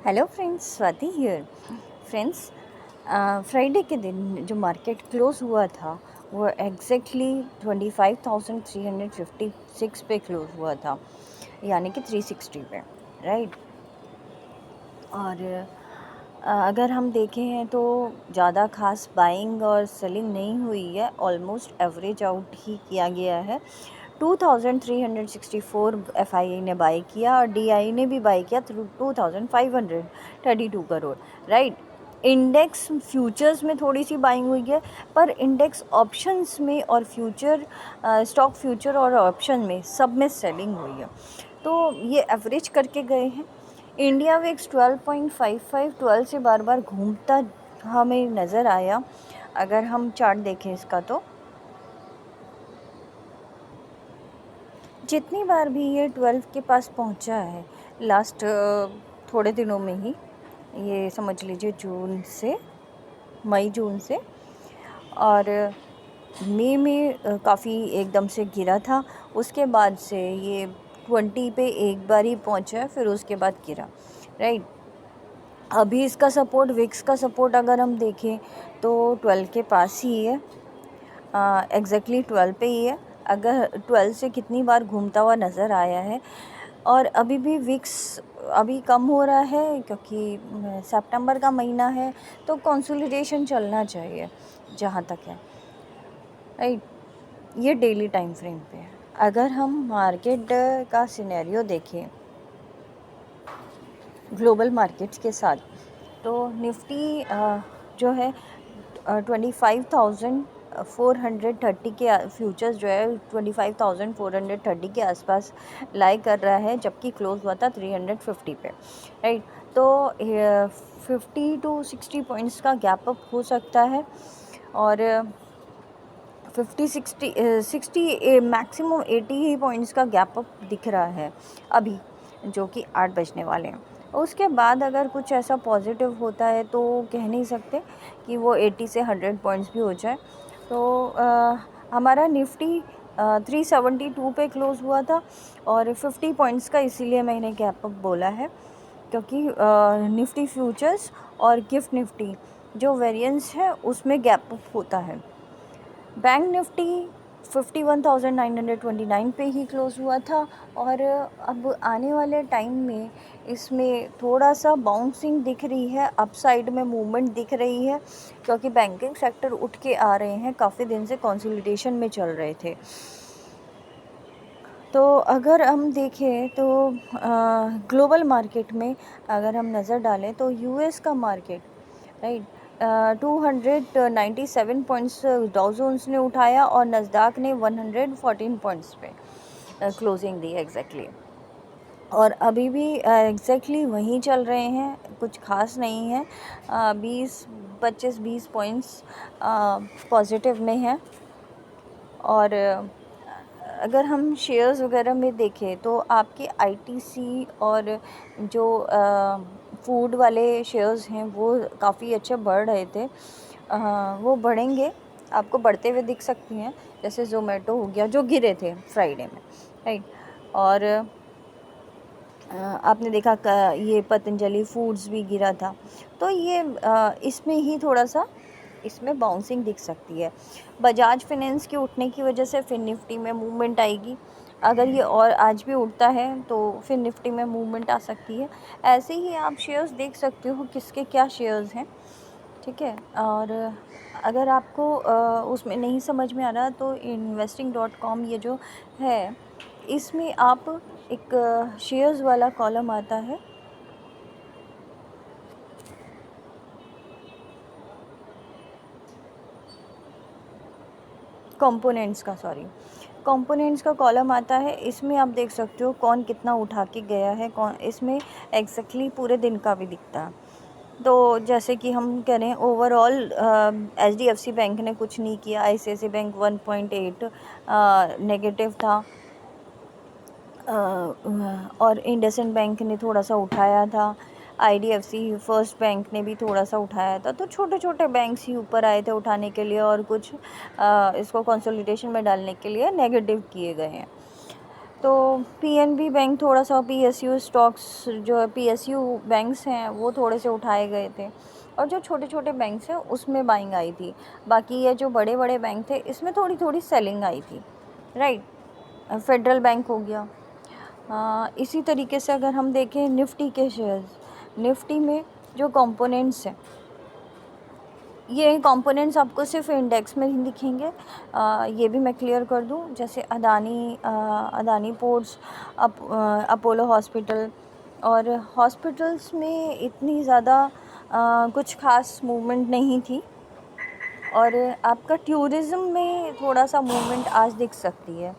Hello friends, Swati here. Friends, Friday के दिन जो मार्केट क्लोज़ हुआ था वो एग्जैक्टली 25,356 पे क्लोज़ हुआ था, यानी कि 360 पे, राइट। और अगर हम देखें तो ज़्यादा खास बाइंग और सेलिंग नहीं हुई है, ऑलमोस्ट एवरेज आउट ही किया गया है। 2364 एफआईआई ने बाई किया और डीआई ने भी बाई किया through 2532 crore, right. Index futures में थोड़ी सी बाइंग हुई है, पर इंडेक्स ऑप्शंस में और फ्यूचर स्टॉक फ्यूचर और ऑप्शन में सब में सेलिंग हुई है, तो ये एवरेज करके गए हैं। इंडिया विक्स 12.55 12 से बार बार घूमता हमें नज़र आया। अगर हम चार्ट देखें इसका, तो जितनी बार भी ये 12 के पास पहुंचा है लास्ट थोड़े दिनों में ही, ये समझ लीजिए जून से, मई जून से, और मई में काफ़ी एकदम से गिरा था। उसके बाद से ये 20 पे एक बार ही पहुंचा है, फिर उसके बाद गिरा, राइट। अभी इसका सपोर्ट, विक्स का सपोर्ट अगर हम देखें तो 12 के पास ही है, एग्जैक्टली 12 पे ही है। अगर 12 से कितनी बार घूमता हुआ नज़र आया है, और अभी भी विक्स अभी कम हो रहा है क्योंकि सितंबर का महीना है, तो कंसोलिडेशन चलना चाहिए जहाँ तक है, राइट। ये डेली टाइम फ्रेम पे है। अगर हम मार्केट का सिनेरियो देखें ग्लोबल मार्केट्स के साथ, तो निफ्टी जो है 25,430 के फ्यूचर्स जो है 25,430 के आसपास लाई कर रहा है, जबकि क्लोज हुआ था 350 पे, राइट। तो 50 टू 60 पॉइंट्स का गैप अप हो सकता है, और 60 मैक्सिमम 80 ही पॉइंट्स का गैप अप दिख रहा है अभी, जो कि 8 बजने वाले हैं। उसके बाद अगर कुछ ऐसा पॉजिटिव होता है तो कह नहीं सकते कि वो 80 से 100 पॉइंट्स भी हो जाए। तो हमारा निफ्टी 372 पे क्लोज़ हुआ था, और 50 पॉइंट्स का इसीलिए मैंने गैप अप बोला है, क्योंकि निफ्टी फ्यूचर्स और गिफ्ट निफ्टी जो वेरिएंस है उसमें गैप अप होता है। बैंक निफ्टी 51,929 पे ही क्लोज़ हुआ था, और अब आने वाले टाइम में इसमें थोड़ा सा बाउंसिंग दिख रही है, अपसाइड में मूवमेंट दिख रही है, क्योंकि बैंकिंग सेक्टर उठ के आ रहे हैं, काफ़ी दिन से कंसोलिडेशन में चल रहे थे। तो अगर हम देखें तो ग्लोबल मार्केट में अगर हम नज़र डालें तो यूएस का market, right, 297 points Dow Jones ने उठाया, और नस्दाक ने 114 पॉइंट्स पे क्लोजिंग दी एग्जैक्टली। और अभी भी एग्जैक्टली वहीं चल रहे हैं, कुछ खास नहीं है। 20 पॉइंट्स पॉजिटिव में है। और अगर हम शेयर्स वगैरह में देखें तो आपके आईटीसी और जो फूड वाले शेयर्स हैं वो काफ़ी अच्छे बढ़ रहे थे, वो बढ़ेंगे, आपको बढ़ते हुए दिख सकती हैं, जैसे ज़ोमेटो हो गया जो गिरे थे फ्राइडे में, राइट। और आपने देखा ये पतंजलि फूड्स भी गिरा था, तो ये इसमें ही थोड़ा सा इसमें बाउंसिंग दिख सकती है। बजाज फाइनेंस के उठने की वजह से फिर निफ्टी में मूवमेंट आएगी। अगर ये और आज भी उठता है तो फिर निफ्टी में मूवमेंट आ सकती है। ऐसे ही आप शेयर्स देख सकते हो किसके क्या शेयर्स हैं, ठीक है। और अगर आपको उसमें नहीं समझ में आ रहा तो investing.com ये जो है, इसमें आप एक शेयर्स वाला कॉलम आता है, कंपोनेंट्स का कॉलम आता है। इसमें आप देख सकते हो कौन कितना उठा के गया है, कौन इसमें एग्जैक्टली पूरे दिन का भी दिखता है। तो जैसे कि हम कह रहे हैं ओवरऑल HDFC बैंक ने कुछ नहीं किया, ICICI बैंक 1.8 नेगेटिव था, और इंडसइंड बैंक ने थोड़ा सा उठाया था, IDFC फर्स्ट बैंक ने भी थोड़ा सा उठाया था। तो छोटे छोटे बैंक्स ही ऊपर आए थे उठाने के लिए, और कुछ इसको कंसोलिडेशन में डालने के लिए नेगेटिव किए गए हैं। तो पीएनबी बैंक थोड़ा सा, पीएसयू स्टॉक्स जो है, पीएसयू बैंक्स हैं वो थोड़े से उठाए गए थे, और जो छोटे छोटे बैंक्स हैं उसमें बाइंग आई थी। बाकी ये जो बड़े बड़े बैंक थे इसमें थोड़ी थोड़ी सेलिंग आई थी, राइट। फेडरल बैंक हो गया। इसी तरीके से अगर हम देखें निफ्टी के शेयर्स, निफ्टी में जो कंपोनेंट्स हैं, ये कंपोनेंट्स आपको सिर्फ इंडेक्स में ही दिखेंगे। ये भी मैं क्लियर कर दूं, जैसे अदानी पोर्ट्स, अपोलो हॉस्पिटल, और हॉस्पिटल्स में इतनी ज़्यादा कुछ खास मूवमेंट नहीं थी, और आपका टूरिज़्म में थोड़ा सा मूवमेंट आज दिख सकती है,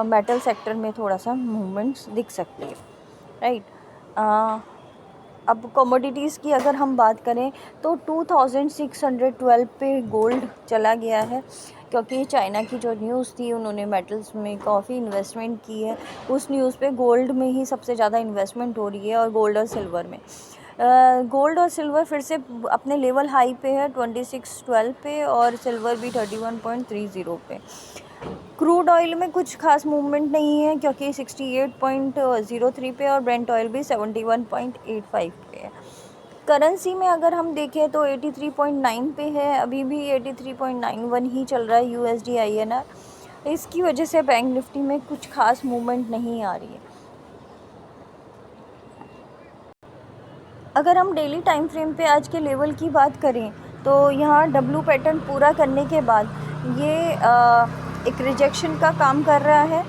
मेटल सेक्टर में थोड़ा सा मूवमेंट्स दिख सकती है, राइट। अब कमोडिटीज़ की अगर हम बात करें तो 2612 पे गोल्ड चला गया है, क्योंकि चाइना की जो न्यूज़ थी, उन्होंने मेटल्स में काफ़ी इन्वेस्टमेंट की है, उस न्यूज़ पे गोल्ड में ही सबसे ज़्यादा इन्वेस्टमेंट हो रही है, और गोल्ड और सिल्वर में। गोल्ड और सिल्वर फिर से अपने लेवल हाई पे है 2612 पे, और सिल्वर भी 31.30 पे। क्रूड ऑयल में कुछ खास मूवमेंट नहीं है, क्योंकि 68.03 पे, और ब्रेंट ऑयल भी 71.85 पे है। करेंसी में अगर हम देखें तो 83.9 पे है, अभी भी 83.91 ही चल रहा है यूएसडी INR। इसकी वजह से बैंक निफ्टी में कुछ खास मूवमेंट नहीं आ रही है। अगर हम डेली टाइम फ्रेम पे आज के लेवल की बात करें तो यहाँ डब्लू पैटर्न पूरा करने के बाद ये एक रिजेक्शन का काम कर रहा है,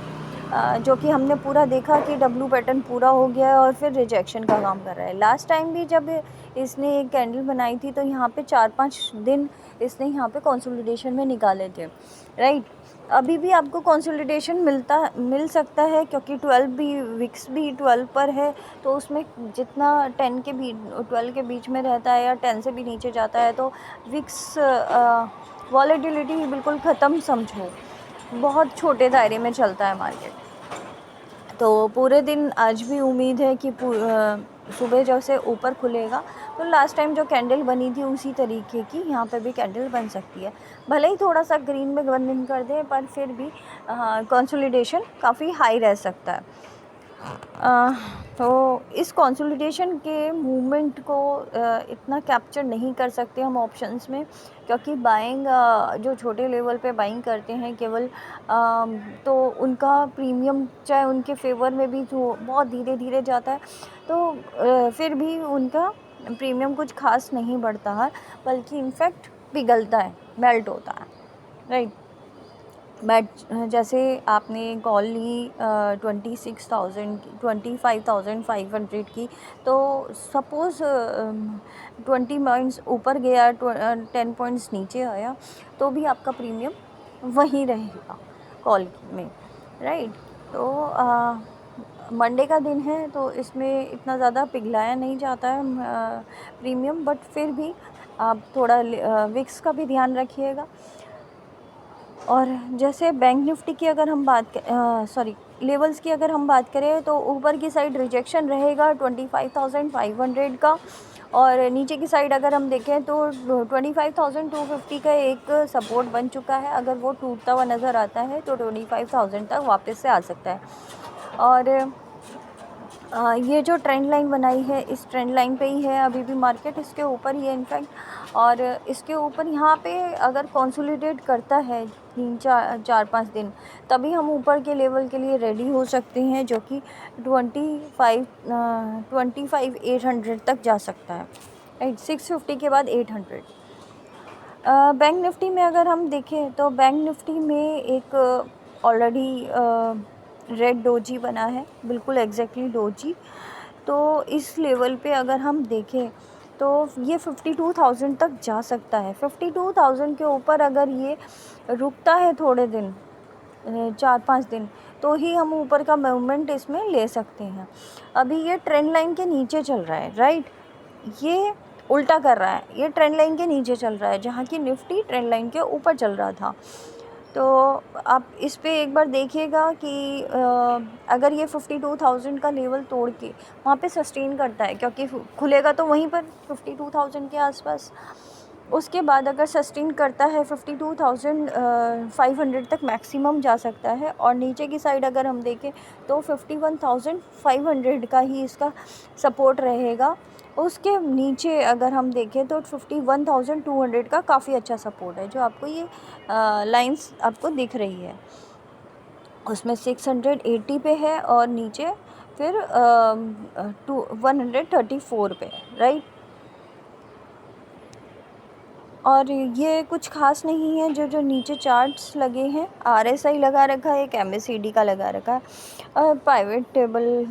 जो कि हमने पूरा देखा कि डब्लू पैटर्न पूरा हो गया है और फिर रिजेक्शन का काम कर रहा है। लास्ट टाइम भी जब इसने एक कैंडल बनाई थी तो यहाँ पे 4-5 दिन इसने यहाँ पे कंसोलिडेशन में निकाले थे, राइट। अभी भी आपको कंसोलिडेशन मिल सकता है, क्योंकि 12 भी विक्स भी 12 पर है, तो उसमें जितना 12 के बीच में रहता है या 10 से भी नीचे जाता है तो विक्स वॉलेटिलिटी बिल्कुल ख़त्म समझो, बहुत छोटे दायरे में चलता है मार्केट। तो पूरे दिन आज भी उम्मीद है कि सुबह जब से ऊपर खुलेगा तो लास्ट टाइम जो कैंडल बनी थी उसी तरीके की यहाँ पे भी कैंडल बन सकती है, भले ही थोड़ा सा ग्रीन में बंद कर दे, पर फिर भी कंसोलिडेशन काफ़ी हाई रह सकता है। तो इस कंसोलिडेशन के मूवमेंट को इतना कैप्चर नहीं कर सकते हम ऑप्शंस में, क्योंकि बाइंग जो छोटे लेवल पे बाइंग करते हैं केवल, तो उनका प्रीमियम चाहे उनके फेवर में भी जो बहुत धीरे धीरे जाता है, तो फिर भी उनका प्रीमियम कुछ खास नहीं बढ़ता है, बल्कि इनफैक्ट पिघलता है, मेल्ट होता है, राइट। बट जैसे आपने कॉल ली 25,500 की, तो सपोज़ 20 पॉइंट्स ऊपर गया, 10 पॉइंट्स नीचे आया, तो भी आपका प्रीमियम वहीं रहेगा कॉल में, राइट। तो मंडे का दिन है तो इसमें इतना ज़्यादा पिघलाया नहीं जाता है प्रीमियम, बट फिर भी आप थोड़ा विक्स का भी ध्यान रखिएगा। और जैसे बैंक निफ्टी की अगर हम लेवल्स की अगर हम बात करें तो ऊपर की साइड रिजेक्शन रहेगा 25,500 का, और नीचे की साइड अगर हम देखें तो 25,250 का एक सपोर्ट बन चुका है, अगर वो टूटता हुआ नज़र आता है तो 25,000 तक वापस से आ सकता है। और ये जो ट्रेंड लाइन बनाई है, इस ट्रेंड लाइन पे ही है अभी भी मार्केट, इसके ऊपर ही है इनफैक्ट, और इसके ऊपर यहाँ पे अगर कंसोलिडेट करता है 3-4-5 दिन, तभी हम ऊपर के लेवल के लिए रेडी हो सकते हैं, जो कि 25,800 तक जा सकता है, राइट। 650 के बाद 800। बैंक निफ्टी में अगर हम देखें तो बैंक निफ्टी में एक ऑलरेडी रेड डोजी बना है, बिल्कुल एग्जैक्टली डोजी। तो इस लेवल पे अगर हम देखें तो ये 52,000 तक जा सकता है। 52,000 के ऊपर अगर ये रुकता है थोड़े दिन, 4-5 दिन, तो ही हम ऊपर का मूवमेंट इसमें ले सकते हैं। अभी ये ट्रेंड लाइन के नीचे चल रहा है, राइट, ये उल्टा कर रहा है, ये ट्रेंड लाइन के नीचे चल रहा है, जहाँ की निफ्टी ट्रेंड लाइन के ऊपर चल रहा था। तो आप इस पे एक बार देखिएगा कि अगर ये 52,000 का लेवल तोड़ के वहाँ पे सस्टेन करता है, क्योंकि खुलेगा तो वहीं पर 52,000 के आसपास, उसके बाद अगर सस्टेन करता है 52,500 तक मैक्सिमम जा सकता है, और नीचे की साइड अगर हम देखें तो 51,500 का ही इसका सपोर्ट रहेगा। उसके नीचे अगर हम देखें तो 51,200 का काफ़ी अच्छा सपोर्ट है, जो आपको ये लाइंस आपको दिख रही है। उसमें 680 पे है और नीचे फिर 134 पे, राइट। और ये कुछ खास नहीं है, जो नीचे चार्ट्स लगे हैं, RSI लगा रखा है, एक MACD का लगा रखा है, प्राइवेट टेबल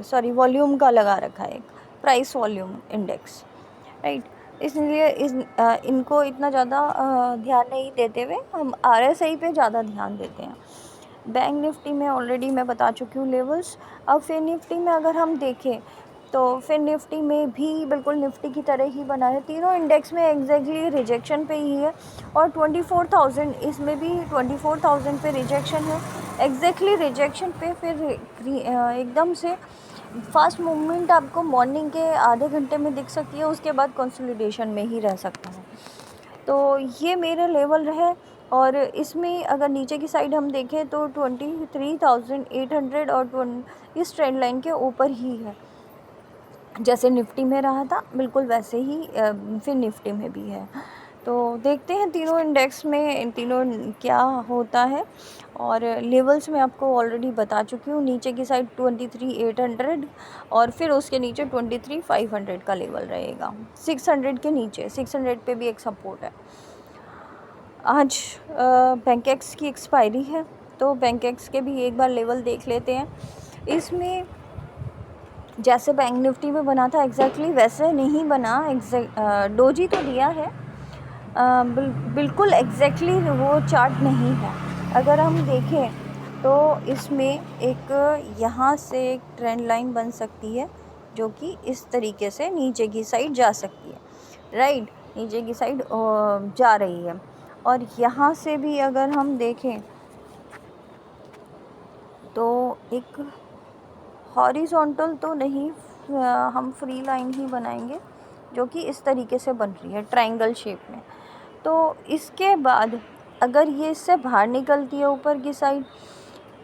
सॉरी वॉल्यूम का लगा रखा है, एक प्राइस वॉल्यूम इंडेक्स, राइट। इसलिए इनको इतना ज़्यादा ध्यान नहीं देते हुए हम RSI पे ज़्यादा ध्यान देते हैं। बैंक निफ्टी में ऑलरेडी मैं बता चुकी हूँ लेवल्स। अब फिर निफ्टी में अगर हम देखें तो फिर निफ्टी में भी बिल्कुल निफ्टी की तरह ही बना है, तीनों इंडेक्स में एग्जैक्टली रिजेक्शन पे ही है, और 24,000 इसमें भी 24,000 पे रिजेक्शन है, एग्जैक्टली रिजेक्शन पे। फिर एकदम से फास्ट मूवमेंट आपको मॉर्निंग के आधे घंटे में दिख सकती है, उसके बाद कंसोलिडेशन में ही रह सकता है। तो ये मेरे लेवल रहे, और इसमें अगर नीचे की साइड हम देखें तो 23,800 और इस ट्रेंड लाइन के ऊपर ही है, जैसे निफ्टी में रहा था बिल्कुल वैसे ही फिर निफ्टी में भी है। तो देखते हैं तीनों इंडेक्स में इन तीनों क्या होता है, और लेवल्स में आपको ऑलरेडी बता चुकी हूँ। नीचे की साइड 23,800 और फिर उसके नीचे 23,500 का लेवल रहेगा, 600 के नीचे, 600 पे भी एक सपोर्ट है। आज बैंकेक्स की एक्सपायरी है, तो बैंकेक्स के भी एक बार लेवल देख लेते हैं। इसमें जैसे बैंक निफ्टी में बना था एग्जैक्टली वैसे नहीं बना, डोजी तो दिया है, बिल्कुल एग्जैक्टली वो चार्ट नहीं है। अगर हम देखें तो इसमें एक यहाँ से एक ट्रेंड लाइन बन सकती है, जो कि इस तरीके से नीचे की साइड जा सकती है, राइट, नीचे की साइड जा रही है। और यहाँ से भी अगर हम देखें तो एक हॉरिजॉन्टल तो नहीं, हम फ्री लाइन ही बनाएंगे, जो कि इस तरीके से बन रही है ट्रायंगल शेप में। तो इसके बाद अगर ये इससे बाहर निकलती है ऊपर की साइड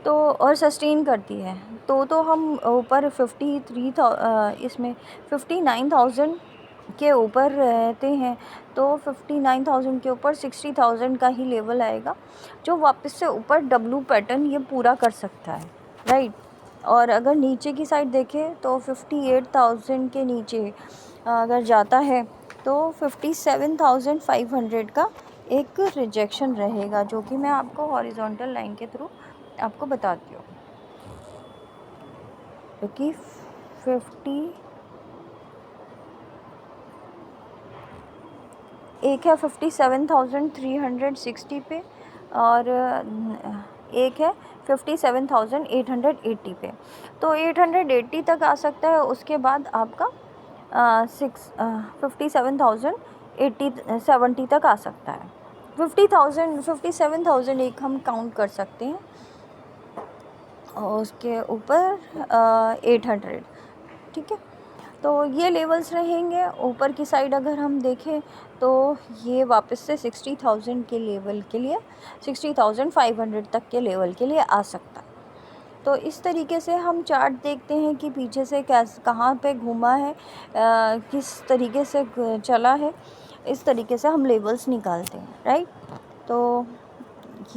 तो और सस्टेन करती है, तो हम ऊपर 59,000 के ऊपर रहते हैं, तो 59,000 के ऊपर 60,000 का ही लेवल आएगा, जो वापस से ऊपर डब्लू पैटर्न ये पूरा कर सकता है, राइट। और अगर नीचे की साइड देखें तो 58,000 के नीचे अगर जाता है तो 57,500 का एक रिजेक्शन रहेगा, जो कि मैं आपको हॉरिजॉन्टल लाइन के थ्रू आपको बताती हूँ, क्योंकि एक है 57,360 पे और एक है 57,880 पे। तो 880 तक आ सकता है, उसके बाद आपका 57,070 तक आ सकता है। 57,000 एक हम काउंट कर सकते हैं, और उसके ऊपर 800, ठीक है। तो ये लेवल्स रहेंगे। ऊपर की साइड अगर हम देखें तो ये वापस से 60,000 के लेवल के लिए 60,500 तक के लेवल के लिए आ सकता है। तो इस तरीके से हम चार्ट देखते हैं कि पीछे से कहाँ पे घूमा है, किस तरीके से चला है, इस तरीके से हम लेवल्स निकालते हैं, राइट। तो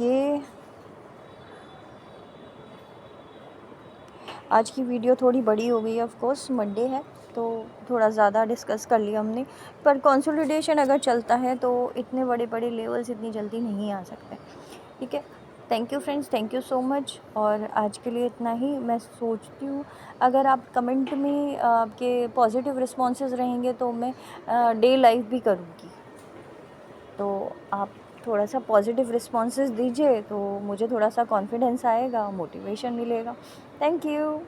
ये आज की वीडियो थोड़ी बड़ी हो गई, ऑफ कोर्स मंडे है तो थोड़ा ज़्यादा डिस्कस कर लिया हमने, पर कंसोलिडेशन अगर चलता है तो इतने बड़े बड़े लेवल्स इतनी जल्दी नहीं आ सकते, ठीक है। Thank you friends, thank you so much. और आज के लिए इतना ही। मैं सोचती हूँ अगर आप कमेंट में आपके पॉजिटिव रिस्पॉन्सेस रहेंगे तो मैं डे लाइव भी करूँगी, तो आप थोड़ा सा पॉजिटिव रिस्पॉन्सेस दीजिए तो मुझे थोड़ा सा कॉन्फिडेंस आएगा, मोटिवेशन मिलेगा। Thank you.